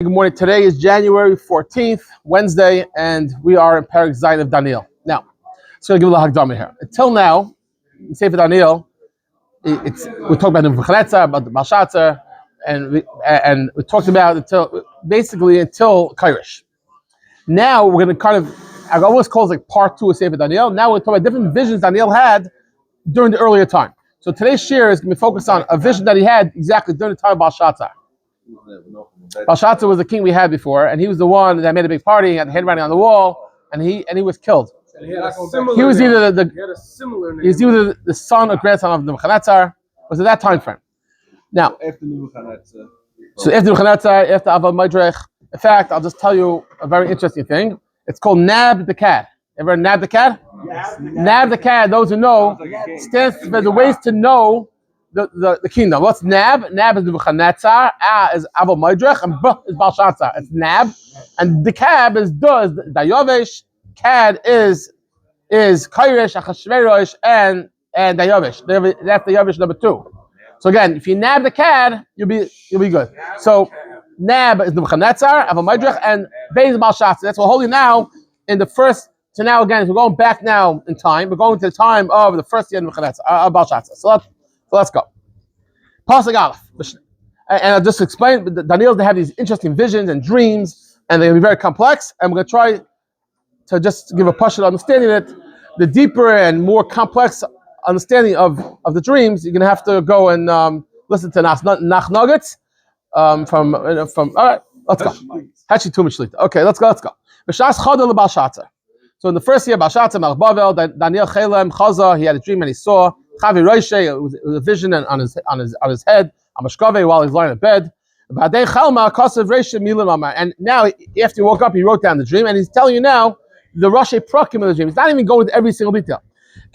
Good morning. Today is January 14th, Wednesday, and we are in Perek Zayin of Daniel. Now, it's going to give a little Hagdama here. Until now, in Sefer Daniel, we talked about the Nebuchadnezzar, about the Belshazzar, and we talked about until Kairish. Now we're going to I almost call it like part 2 of Sefer Daniel. Now we're talking about different visions Daniel had during the earlier time. So today's share is going to be focused on a vision that he had exactly during the time of Belshazzar. Belshazzar was the king we had before, and he was the one that made a big party, had handwriting on the wall, and he was killed. He was either the son or grandson of Nebuchadnezzar. Was at that time frame. Now, after Nebuchadnezzar, after Abba Midrach. In fact, I'll just tell you a very interesting thing. It's called Nab the Cat. Ever heard Nab the Cat? Yes. Nab the Cat. Those who know stands for the ways to know the kingdom. What's Nab? Nab is Nebuchadnezzar, A is Abba Midrach, and B is Belshazzar. It's Nab. And the Cab is Dayavesh. Cad is Kairish, Achashverosh, and Dayavesh. That's Dayavesh number 2. So again, if you nab the Cad, you'll be good. So Nab is Nebuchadnezzar, Abba Midrach, and Bay is Belshazzar. That's what we're holding now in the first. So now again, if we're going back now in time, we're going to the time of the first year of Nebuchadnezzar, of Belshazzar. So let's go. Pasuk Aleph. And I'll just explain. Daniel, they have these interesting visions and dreams, and they're very complex. And we're going to try to just give a partial understanding that the deeper and more complex understanding of the dreams, you're going to have to go and listen to Nach nuggets from. All right, let's go. Actually, too much sleep. Okay, let's go. So in the first year, Belshazzar, Melech Bavel, Daniel Chelem, Chaza, he had a dream and he saw Chavi Roishe, it was a vision on his head, Amashkave, while he's lying in bed. And now, after he woke up, he wrote down the dream, and he's telling you now the Rashi Prakim of the dream. He's not even going into every single detail.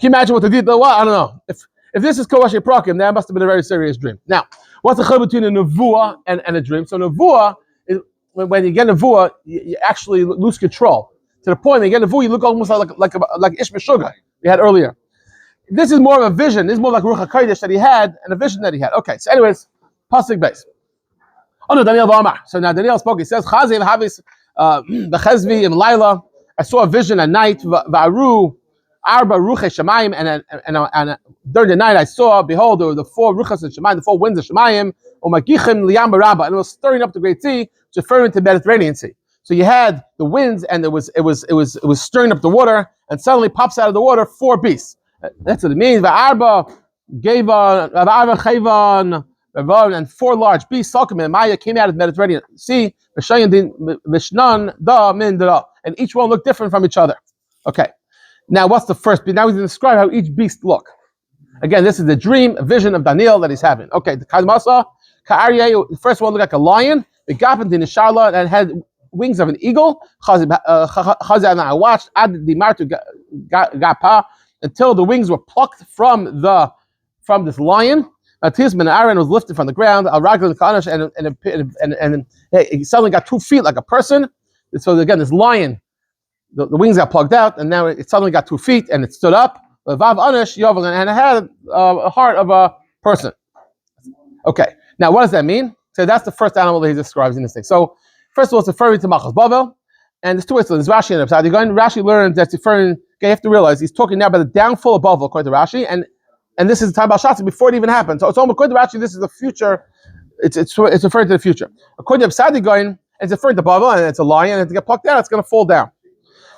Can you imagine what the detail was? I don't know. If this is called Rashi Prakim, that must have been a very serious dream. Now, what's the chiluk between a nevuah and a dream? So nevuah is when you get nevuah, you actually lose control. To the point when you get nevuah, you look almost like Ish Meshuggah we had earlier. This is more of a vision. This is more like Ruach HaKodesh that he had and a vision that he had. Okay, so anyways, pasuk base. Oh no, Daniel V'amar. So now Daniel spoke. He says, Chazi v'havis b'chezvi and Laila. I saw a vision at night. V'aru arba ruchei shemayim, and during the night I saw, behold, there were the 4 ruchas of shemayim, the 4 winds of shemayim, umagichim liyam baraba, and it was stirring up the great sea, which referring to the Mediterranean Sea. So you had the winds, and it was stirring up the water, and suddenly pops out of the water 4 beasts. That's what it means. V'arba Gavan, V'arba Chavan, and 4 large beasts. Salkim and Maya came out of the Mediterranean Sea. V'shnan da min da, and each one looked different from each other. Okay. Now what's the first beast? Now he's going to describe how each beast look. Again, this is the dream, a vision of Daniel that he's having. Okay. The Kadmasa, Ka'aryeh, the first one looked like a lion. The Gapin in the Sharla and had wings of an eagle. Chazi and I watched Ad the Martu Gapa until the wings were plucked from this lion. Tisman and Aaron was lifted from the ground. Al Raglan Kanash and he suddenly got 2 feet like a person. So again, this lion, the wings got plugged out, and now it suddenly got 2 feet and it stood up. Vav Anish Yovel, and it had a heart of a person. Okay, now what does that mean? So that's the first animal that he describes in this thing. So first of all, it's referring to Machas Bavel, and there's 2 ways. So there's Rashi and Upside. Rashi learned that's referring. Okay, you have to realize he's talking now about the downfall of Bavel, according to Rashi, and this is the time about Belshazzar before it even happened. So it's almost according to Rashi, this is the future. It's referring to the future. According to Upside going, it's referring to Bavel, and it's a lion, and to get plucked out, it's going to fall down.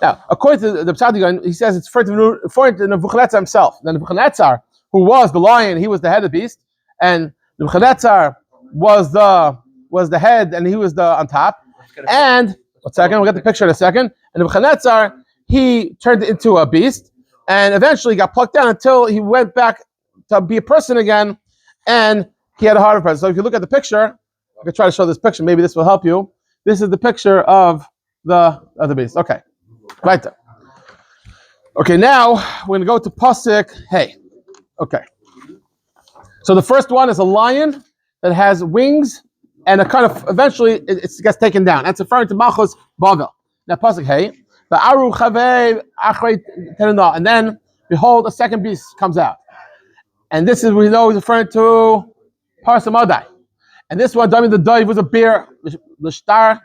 Now, according to the Upside going, he says it's referring to Nebuchadnezzar himself. Now, Nebuchadnezzar, who was the lion, he was the head of the beast, and Nebuchadnezzar was the head, and he was the on top. And one second, we'll get the picture in a second. And Nebuchadnezzar, he turned into a beast, and eventually got plucked down until he went back to be a person again, and he had a heart of a person. So if you look at the picture, I can try to show this picture. Maybe this will help you. This is the picture of the beast. Okay, right there. Okay, now we're going to go to pasuk. Hey, okay. So the first one is a lion that has wings, and it kind of eventually it gets taken down. That's referring to Machos Bavel. Now pasuk hey, the Aru Chavei Achrei Tenana, and then behold, a second beast comes out, and this is we know is referring to Parsamadai. And this one, Dami the Dove was a bear, l'shtar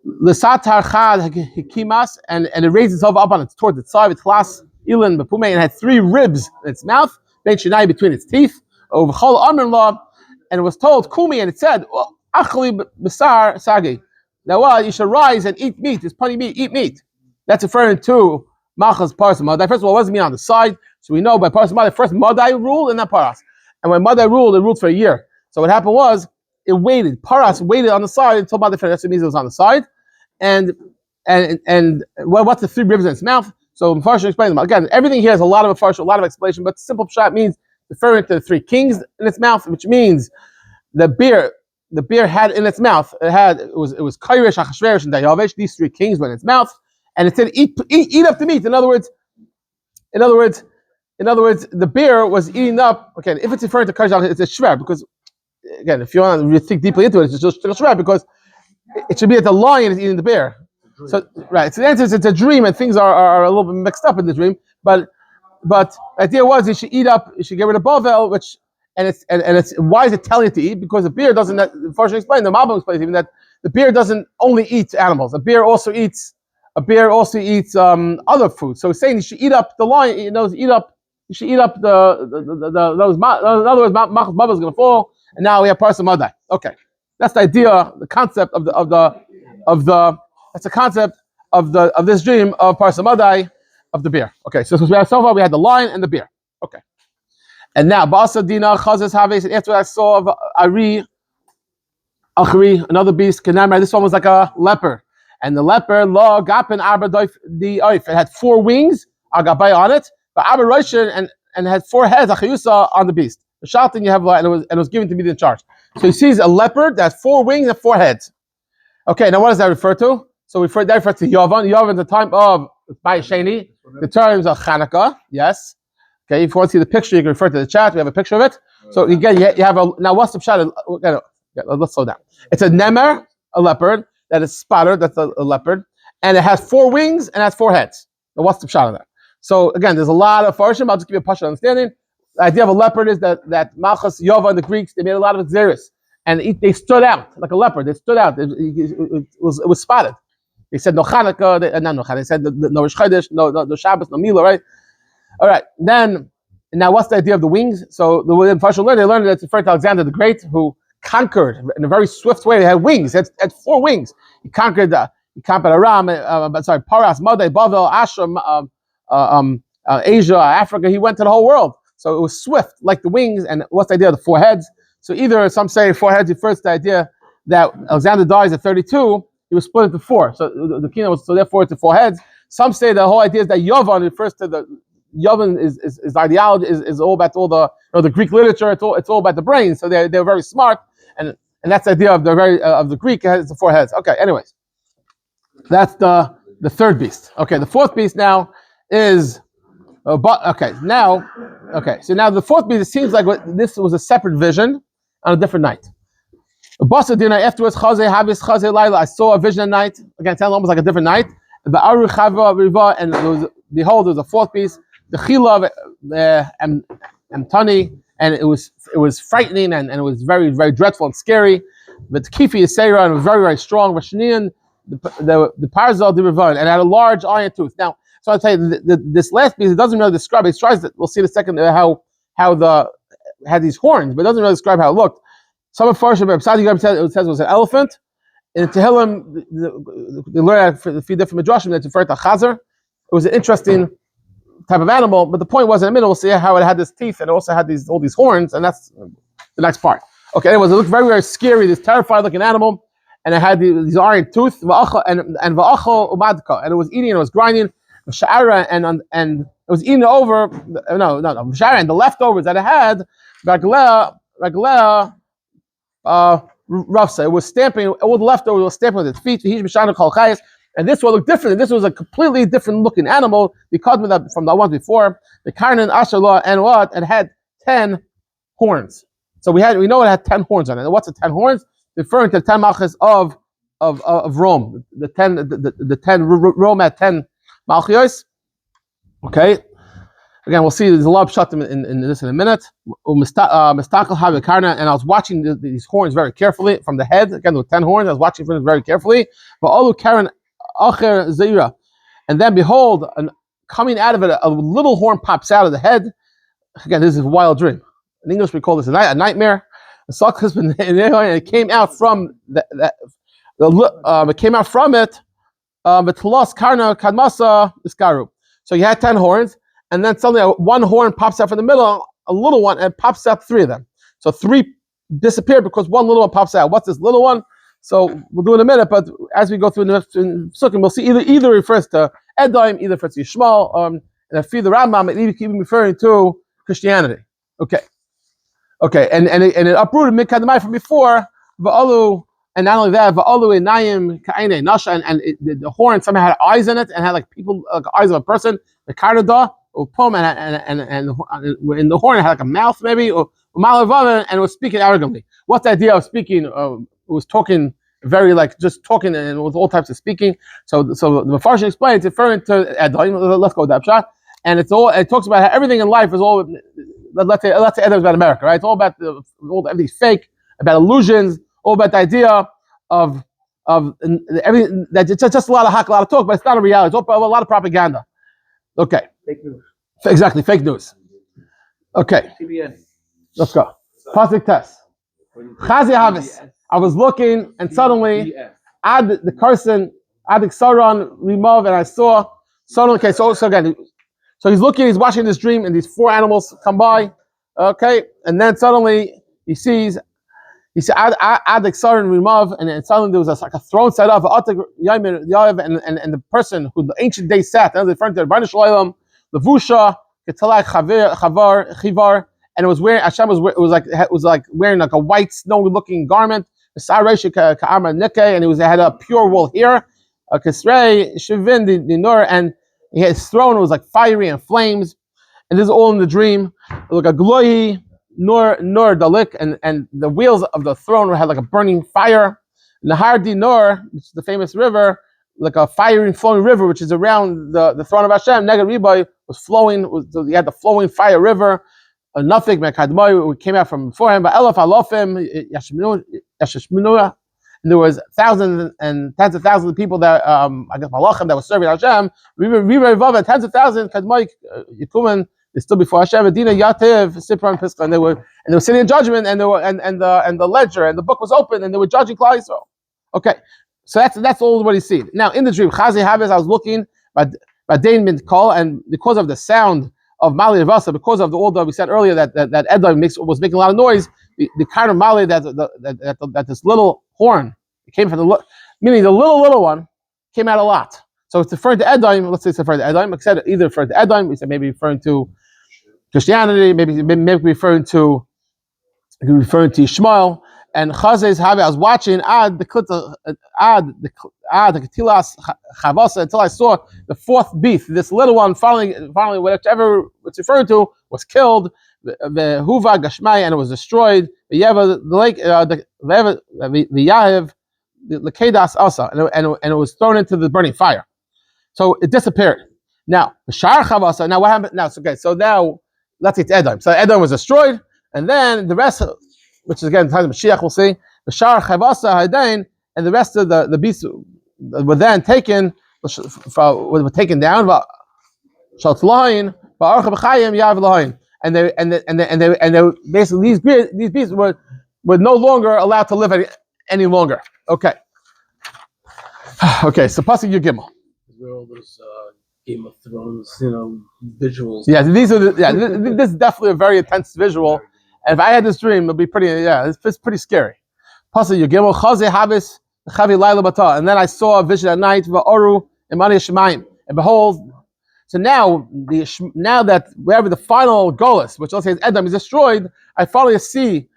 l'satar chad hikimas, and it raised itself up on its towards its side with chlas ilin bepume, and had 3 ribs in its mouth, ben shinai between its teeth, over chol amr, and it was told kumi, and it said achli basar sagi. Now you should rise and eat meat. There's plenty of meat. Eat meat. That's referring to Machas Paras Madai. First of all, it wasn't meat on the side, so we know by Paras Madai first Madai ruled and then Paras. And when Madai ruled, it ruled for a year. So what happened was it waited. Paras waited on the side until Madai finished. That means it was on the side. And what's the 3 ribs in its mouth? So Mepharshim explained them again. Everything here has a lot of Mepharshim, a lot of explanation, but simple shot means referring to the 3 kings in its mouth, which means the beer had in its mouth. It was Kairish, Achashverosh, and Dayavesh. These 3 kings were in its mouth, and it said eat up the meat. In other words, the bear was eating up. Okay, if it's referring to Kairish, it's a shver, because again, if you want to think deeply into it, it's just a shver, because it should be that the lion is eating the bear. So right, so the answer is it's a dream, and things are a little bit mixed up in the dream. But the idea was you should get rid of Bavel, which. And it's why is it telling you to eat? Because the bear doesn't. Unfortunately, explained the Malbim explains even that the bear doesn't only eat animals. A bear also eats other food. So he's saying you should eat up the lion. You should eat up those. In other words, Machas Baba is going to fall, and now we have Paras Madai. Okay, that's the idea, the concept of that's the concept of this dream of Paras Madai of the bear. Okay, so far we had the lion and the bear. Okay. And now, Basa Dina Chazes Haves. After I saw Ari, another beast. Kanamar. This one was like a leopard, and the leopard Lo Gapen Arba the Oif. It had 4 wings, Agabay on it, but Arba Roshan and had 4 heads, Achayusa on the beast. The shouting you have, and it was given to me in charge. So he sees a leopard that has 4 wings and 4 heads. Okay, now what does that refer to? So that refers to Yavan. Yavan, the time of Bayesheni, the terms of Chanukah. Yes. Okay, if you want to see the picture, you can refer to the chat. We have a picture of it. So again, you have now what's the shot? Let's slow down. It's a nemer, a leopard that is spotted. That's a leopard, and it has 4 wings and has 4 heads. Now what's the shot of that? So again, there's a lot of farshim. I'll just give you a partial understanding. The idea of a leopard is that Malchus Yova and the Greeks, they made a lot of xeris, and they stood out like a leopard. They stood out. It was spotted. They said no Chanukah, not no Chanukah. They said no Rosh Chodesh, no Shabbos, no Mila, right? All right, now what's the idea of the wings? So the Farshal learned, they learned that it's referred to Alexander the Great, who conquered in a very swift way. He had wings, had 4 wings. He conquered Aram, Paras, Madai, Bavel, Ashram, Asia, Africa. He went to the whole world. So it was swift, like the wings. And what's the idea of the 4 heads? So either some say 4 heads refers to the idea that Alexander dies at 32, he was split into 4. So the kingdom was, so therefore it's 4 heads. Some say the whole idea is that Yovan refers to the Yovan is ideology, is all about all the Greek literature. It's all about the brain. So they're very smart, and that's the idea of the Greek has the 4 heads. Okay, anyways, that's the 3rd beast. Okay, the 4th beast now is so now the 4th beast. It seems like this was a separate vision on a different night. Afterwards, I saw a vision at night. Again, it's almost like a different night. And behold, there was a 4th beast. The Chila and Tani, and it was frightening, and it was very, very dreadful and scary. But Kifi is Seira, and it was very, very strong. Rashnian, the Parzal de Rivon, and it had a large iron tooth. Now, so I'll tell you, this last piece, it doesn't really describe it. It tries to, we'll see in a second how had these horns, but it doesn't really describe how it looked. Some of Farshim, it says it was an elephant. In Tehillim, they learn a few different midrashim that refer to Chazar. It was an interesting type of animal, but the point was in the middle, we'll see how it had this teeth and it also had all these horns, and that's the next part. Okay, anyways, it looked very, very scary, this terrified looking animal, and it had these iron tooth, and va'achal umadka, and it was eating and it was grinding, and it was eating over, and the leftovers that it had, Rafsa, it was stamping, all the leftovers was stamping with its feet, and this one looked different. This was a completely different looking animal. We caught from the one before. The Karnan Asherlah and what? It had 10 horns. So we know it had 10 horns on it. And what's the 10 horns? Referring to the 10 malchus of Rome. The 10 Rome had 10 malchios. Okay. Again, we'll see there's a lot of shut in this in a minute. And I was watching these horns very carefully from the head. Again, with 10 horns, I was watching from it very carefully. And then behold, coming out of it, a little horn pops out of the head. Again, this is a wild dream. In English, we call this a nightmare. And it came out from it came out from it. So you had 10 horns. And then suddenly one horn pops out from the middle, a little one, and pops out 3 of them. So 3 disappeared because one little one pops out. What's this little one? So we'll do it in a minute, but as we go through the Sukkim, we'll see either refers to Edom, either refers to Yishmael, and if you the Rambam, it even referring to Christianity. Okay, and it uprooted Mikadamai from before, Va'alu, and not only that, Va'alu Enayim Ka'ine Nasha, and the horn somehow had eyes in it and had like people, like eyes of a person, the Karada. Or poem and in the horn it had like a mouth maybe or and it was speaking arrogantly. What's the idea of speaking? It was talking very like just talking and with all types of speaking. So the Mefarshim explains it's referring to Edom. Let's go with that shot. And it talks about how everything in life is all. Let's say Edom is about America, right? It's all about everything's fake, about illusions, all about the idea of everything that it's just a lot of hack, a lot of talk, but it's not a reality. It's all a lot of propaganda. Okay. Fake news. Exactly, fake news. Okay. CBS. Let's go. Prophetic test. Chazi Havis. I was looking and suddenly add the person, add the Saran, remove, and I saw suddenly, okay, so again, so he's looking, he's watching this dream, and these 4 animals come by, okay, and then suddenly he sees add the Saran, remove, and then suddenly there was like a throne set up, and the person who the ancient days sat, and referring to the Rebbeinu Shalom, the Vusha, Ketalai Chivar, and it was wearing Hashem was like wearing like a white snowy-looking garment. And it had a pure wool hair. Kisrei Shivin the Nur, and his throne was like fiery and flames. And this is all in the dream. Like a glohi Nur Dalik, and the wheels of the throne had like a burning fire. Nahar di Nur, which is the famous river, like a fiery flowing river, which is around the throne of Hashem. Neged Ribai was flowing. So you had the flowing fire river. Nothing Mekadmoi came out from before him. But Elaf Alofim Yashishmunua, and there was thousands and tens of thousands of people that I guess Malachim that were serving Hashem. Rivav tens of thousands Kadmoi Yikumen. They stood before Hashem. Adina Yativ Sipra and Pisca, and they were sitting in judgment, and the ledger and the book was open, and they were judging Klal Yisrael. Okay. So that's all what he's seen. Now in the dream, Chazi Havis, I was looking by Dain Mint Kol, and because of the sound of Mali Ravasa, because of all that we said earlier that Edom was making a lot of noise, the kind of Mali that this little horn came from meaning the little one came out a lot. So it's referring to Edom. Let's say it's referring to Edom. Except either referring to Edom, we said maybe referring to Christianity, maybe referring to Yishmael. And Chazes Havi, I was watching Ad the Ketilas Chavasa until I saw the 4th beast. This little one finally, whatever it's referred to, was killed. The Huva Gashmai, and it was destroyed. The Yeva, the lake, the Yahiv, the Kedas Asa, and it was thrown into the burning fire. So it disappeared. Now the Shar Chavasa. Now what happened? Now okay, so now let's say it's Edom. So Edom was destroyed, and then the rest, which is again the time of Mashiach, we'll see. The Shar Chavasa Hadain, and the rest of the beasts were then taken, were taken down. And they basically these beasts were no longer allowed to live any longer. Okay. Okay. So Pasuk Yud Where all those Game of Thrones, visuals. Yeah, this is definitely a very intense visual. And if I had this dream, it'd be pretty. Yeah, it's pretty scary. Pasuk Yud Gimel Chaze Havis Chavi Laila Bata, and then I saw a vision at night. Va'oru Imani Shemaim, and behold. So now that wherever the final Golus, which let's say is Edom, is destroyed, I finally see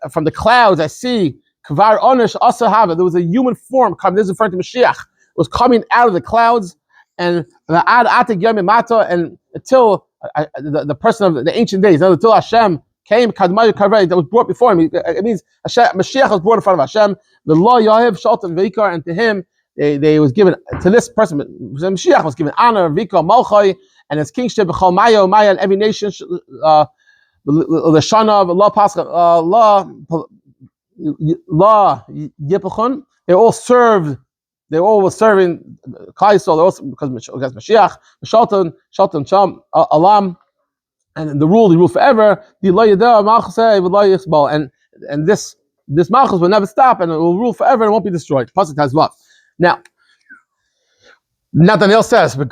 from the clouds. I see Kvar Onish Asahava. There was a human form coming. This is referring to Mashiach. It was coming out of the clouds, and the Ad Atik Yomi Mata, and until the person of the ancient days, until Hashem came, Kadmayu Karvei, that was brought before him. It means Mashiach was brought in front of Hashem. The law Yahiv Shaltan Veikar, and to him. They was given to this person. Mashiach was given honor, Vika, Malchai, and his kingship, B'chol Maya, Maya, and every nation, the Shana, law Pascha, law Yipachon. They all served. They all were serving Kaisel. They also because Mashiach, Shalton, Sham, Alam, and the rule forever. And this Malchus will never stop, and it will rule forever and won't be destroyed. Pasuk has what? Now, Nathaniel says, at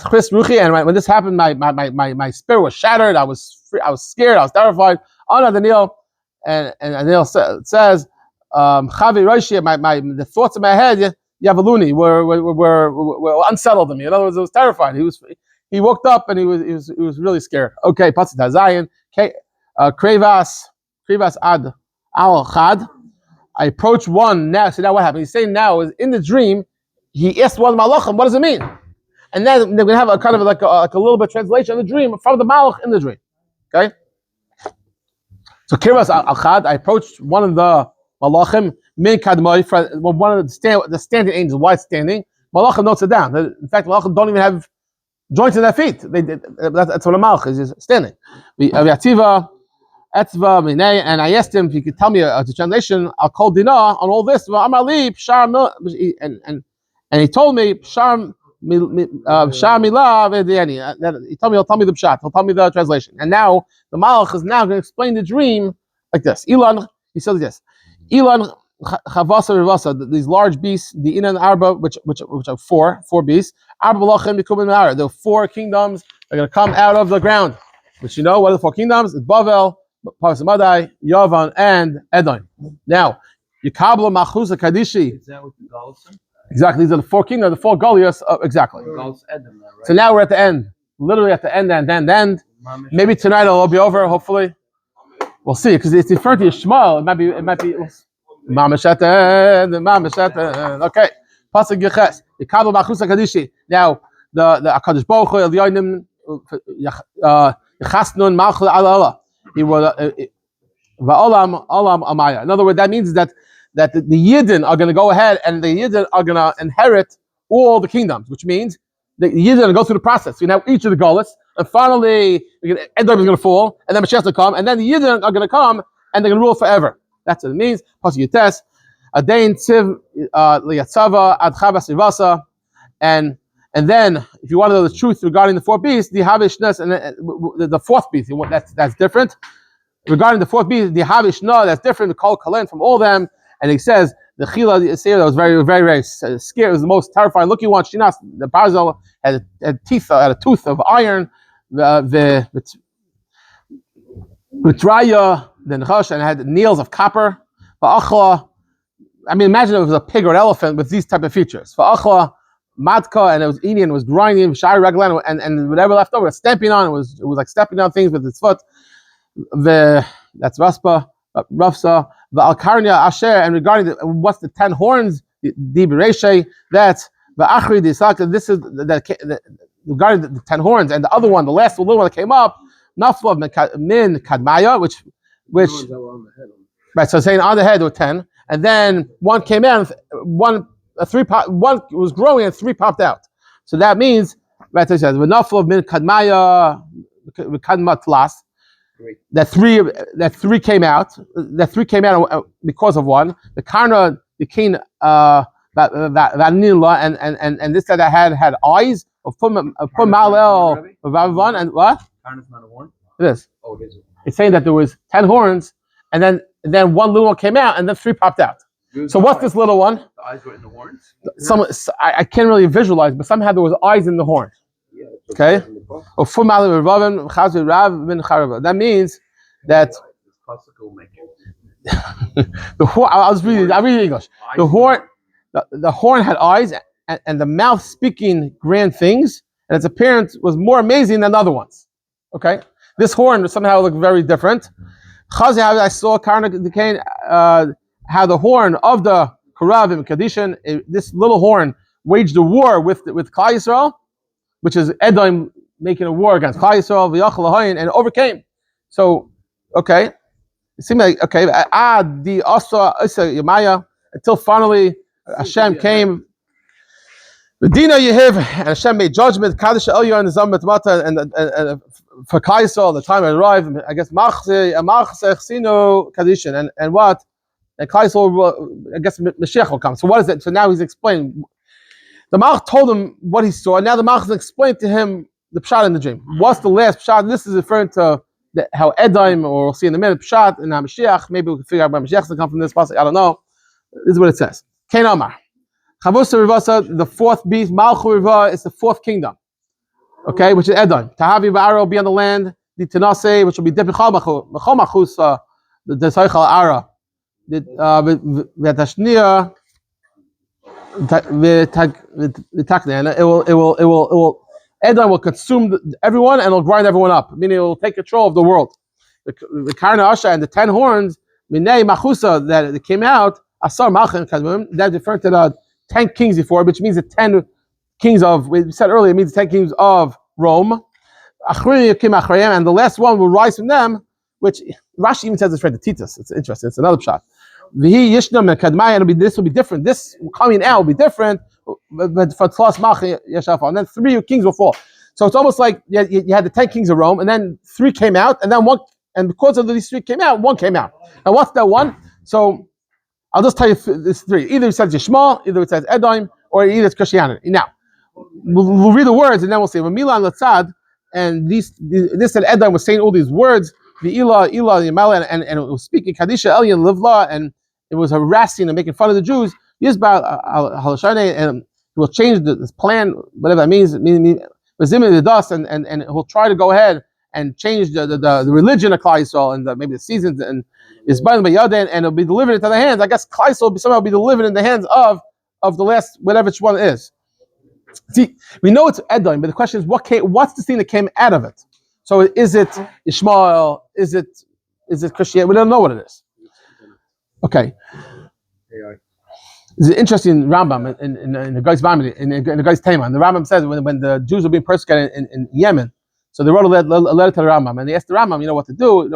Chris Ruchi, and when this happened, my spirit was shattered. I was scared. I was terrified. Oh, Nathaniel, and Nathaniel says, Chavi Roshi, the thoughts in my head, Yavaluni, were unsettled in me. In other words, I was terrified. He woke up and he was really scared. Okay, Pasuk Hazayin, Krevas Ad Al Chad. I approached one now. So now what happened? He's saying now is in the dream, he asked one malachim, what does it mean? And then they're going to have a kind of like a little bit of translation of the dream from the malach in the dream. Okay? So Kiras Al-Chad, I approached one of the malachim, min kadmoi, one of the standing angels. Why standing? Malachim notes it down. In fact, malachim don't even have joints in their feet. That's what a malach is standing. And I asked him if he could tell me the translation. I'll call Dinah on all this. And he told me Shar Milah. He told me he'll tell me the pshat. He'll tell me the translation. And now the Malach is now going to explain the dream like this. Ilan, he says this. Ilan Chavasa Rivasa. These large beasts, the Inan Arba, which are four beasts. Arba Balachim Yikubim Nara. There are 4 kingdoms. They're going to come out of the ground. Which what are the 4 kingdoms? It's Bavel, Parsamadai, Yavan, and Edom. Now, Yikabla Machusa Kadishi. Is that what the Gauls are? Exactly, these are the 4 kingdoms, the 4 Goliaths. Exactly. Gauls Edom, right? So now we're at the end. Literally at the end. Maybe tonight it'll be over, hopefully. We'll see, because it's referring to Yishmael. It might be Mamashatan. Okay. Pasuk Yeches. Yikabla Machusa Kadishi. Now, the HaKadosh Baruch Hu, Elyonim, Chasnun Malchus Allah. He was Va'olam Amaya. In other words, that means that the Yidden are going to go ahead and the Yidden are going to inherit all the kingdoms, which means the Yidden are going to go through the process. So you have each of the Golas, and finally Edom is going to fall, and then Mashiach will come, and then the Yidden are going to come and they're going to rule forever. That's what it means. Pasuk Yites, Adain Tziv Liyatzava Ad Chavas Rivasa, and then, if you want to know the truth regarding the 4 beasts, the Havishnas and the 4th beast, that's different. Regarding the 4th beast, the Havishna, that's different. The Kol Kalen from all them. And he says, the Chila that was very, very, very scary. It was the most terrifying looking one. Shinas, the Barzel had a tooth of iron. The Raya, the Nechash, and it had nails of copper. Va'achla, I mean, imagine if it was a pig or an elephant with these type of features. Va'achla, Madka, and it was eating, it was grinding, Shari Raglan, and whatever left over, stamping on, it was like stepping on things with its foot. That's Raspa, Rafsa, the Alkarnia Asher, and regarding what's the 10 horns, the Bereshe, that's the Achri, the Isaac, this is regarding the 10 horns, and the other one, the last little one that came up, Nafla Min Kadmaya, which right, so saying on the head there were 10, and then one came out, one was growing and 3 popped out. So that means, right, so it says, "V'naflo min kadmaya kadmat las." That three came out. That 3 came out because of one. The karna, the king, vanilla, and this guy that had eyes of pumalel vavan, and what? Karna's not a horn. It is. Oh, it is. It's saying that there was 10 horns, and then one little one came out, and then 3 popped out. So what's this little one? The eyes were in the horns. I can't really visualize, but somehow there was eyes in the horn. Yeah, okay. That means that the horn. I'll read English. The horn had eyes, and the mouth speaking grand things, and its appearance was more amazing than other ones. Okay, this horn somehow looked very different. I saw how the horn of the Karavim Kadishan, this little horn, waged a war with Klal Yisrael, which is Edom making a war against Klal Yisrael, and overcame. So, okay, it seemed like until finally Hashem came. The Dina Yehiv, and Hashem made judgment. Kaddish Elyon and Zamet Mata, and for Kaisel, the time it arrived. I guess Machse Chsino Kaddishin, and what? And Kaisel, I guess Mashiach will come. So what is it? So now he's explaining. The Malach told him what he saw, and now the Malach explained to him the pshat in the dream. What's the last pshat? This is referring to how Edaim, or we'll see in a minute, pshat and Mashiach. Maybe we can figure out where Mashiach will come from this passage. I don't know. This is what it says. Kain Amar. Chavusa Rivasa, the fourth beast, Malchu Riva, is the fourth kingdom. Okay, which is Edom. Tahavi Ba'ara will be on the land. The Tanase, which will be Depichal Machus, the Saichal Ara. The Tashnia, it will Edom will consume everyone and it'll grind everyone up, meaning it will take control of the world. The Karna Asha and the 10 horns, Minei Machusa, that came out, Asar Malchin Kadmim, that referred to the 10 kings before, which means the 10 kings of, we said earlier, it means the 10 kings of Rome. And the last one will rise from them, which Rashi even says it's referring to Titus. It's interesting, it's another shot. This will be different. This coming out will be different, but for Tlas Malchin Yeshafah. And then 3 kings will fall. So it's almost like you had the 10 kings of Rome, and then 3 came out, and then 1, and because of these 3 came out, 1 came out. Now what's that 1? So I'll just tell you this 3. Either it says Yishmael, either it says Edom, or either it's Christianity. Now, we'll read the words and then we'll say, Milan Latzad, and this and Edom was saying all these words, the Ilah, Yamala, and it was speaking Kadisha, Elyon, Livla, and it was harassing and making fun of the Jews. Yisba Halashane, and he will change this plan, whatever that means, the dust, and he'll try to go ahead and change the religion of Klal Yisrael and maybe the seasons, and is by the Yaden, and it'll be delivered into the hands. I guess Klal Yisrael will somehow be delivered in the hands of the last, whatever which one is. See, we know it's Edom, but the question is, what's the thing that came out of it? So is it Ishmael? Is it Christianity? We don't know what it is. Okay. It's an interesting Rambam in the Guy's Vamidi, in the Guy's Tema. And the Rambam says when the Jews were being persecuted in Yemen, so they wrote a letter to the Rambam, and they asked the Rambam, what to do, and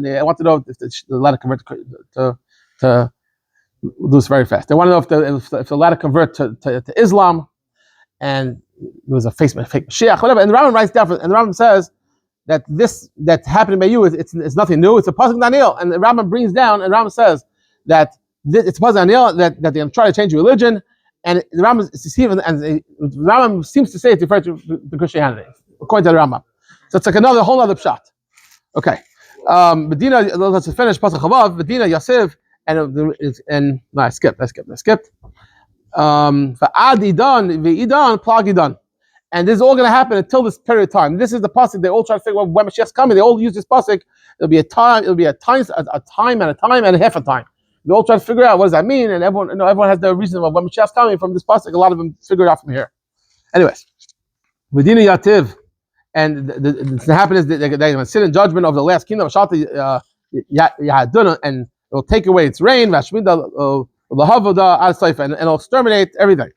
they want to know if the letter convert to do this very fast. They want to know if the letter convert to Islam, and there was a fake Mashiach, whatever. And the Rambam writes down, and the Rambam says that this that happened by you it's nothing new. It's a pasuk Daniel, and the Rambam brings down, and the Rambam says that it's a pasuk Daniel that they're going to try to change your religion, and the Rambam seems to say it's referred to Christianity, according to the Rambam. So it's like whole other pshat. Okay. Medina, let's finish pasuk Chavav. Medina Yasiv, and no, I skipped. Va'adidan ve'idan plagidan, and this is all going to happen until this period of time. This is the pasuk. They all try to figure out when Mashiach's coming. They all use this pasuk. It'll be a time and a half a time. They all try to figure out what does that mean, and everyone has their reason of when Mashiach's coming from this pasuk. A lot of them figure it out from here. Anyways, Medina Yativ. And the happen is they're going to sit in judgment of the last kingdom, and it will take away its reign, and it'll exterminate everything.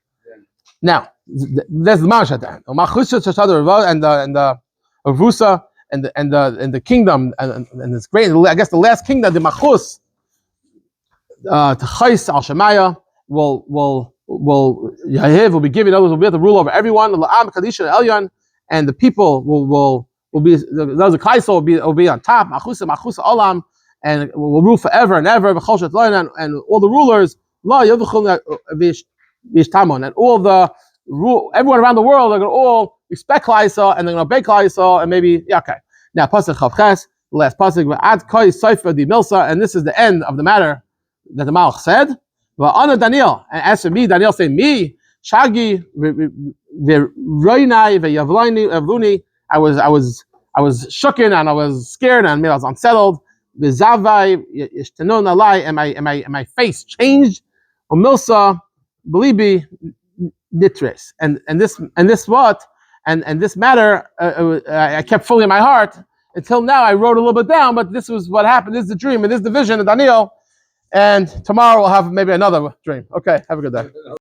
Now, there's the Mash at the end. And the Avusa and the kingdom, and it's great. I guess the last kingdom, the Machus, Tchais al Shemaya, will be given, others will be able to rule over everyone. And the people will be, those of Kaisel will be on top, Machusa Olam, and will rule forever and ever, and all the rulers, and all everyone around the world are going to all respect Kaisel, and they're going to obey Kaisel, and maybe, okay. Now, Pasuk Chavches, the last Pasuk, Ad Koi Seifer Di Milsa, and this is the end of the matter that the Malach said. Daniel, and as for me, Daniel said, me, Shagi, I was shooken and I was scared and I was unsettled. And my face changed. Umilsa, belibi, ditres. And this matter I kept fully in my heart until now. I wrote a little bit down, but this was what happened. This is the dream, and this is the vision of Daniel. And tomorrow we'll have maybe another dream. Okay, have a good day.